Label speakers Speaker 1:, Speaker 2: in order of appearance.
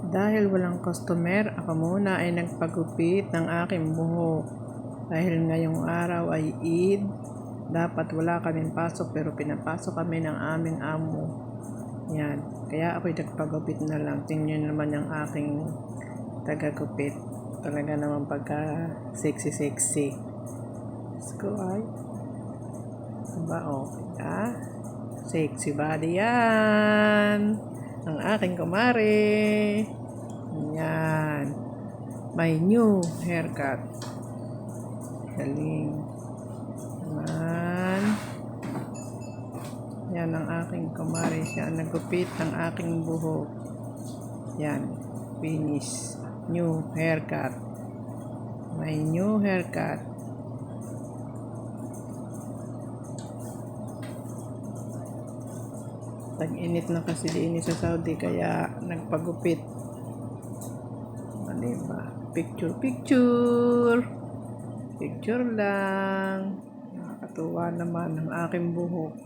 Speaker 1: Dahil walang customer, ako muna ay nagpagupit ng aking buhok. Dahil ngayong araw ay Eid, dapat wala kaming pasok pero pinapasok kami ng aming amo. Yan, kaya ako'y nagpagupit na lang. Tingnan naman yung aking tagagupit. Talaga naman pagka sexy. Let's go ay. Diba okay ah? Sexy body yan. Ang aking kumare. Yan. My new haircut. Galing. Naman. Yan ang aking kumare. Siya nagupit ng aking buhok. Yan. Finish. New haircut. My new haircut. Tag-init na kasi din sa Saudi kaya nagpagupit. Diba? Picture lang. Nakakatuwa naman ang aking buhok.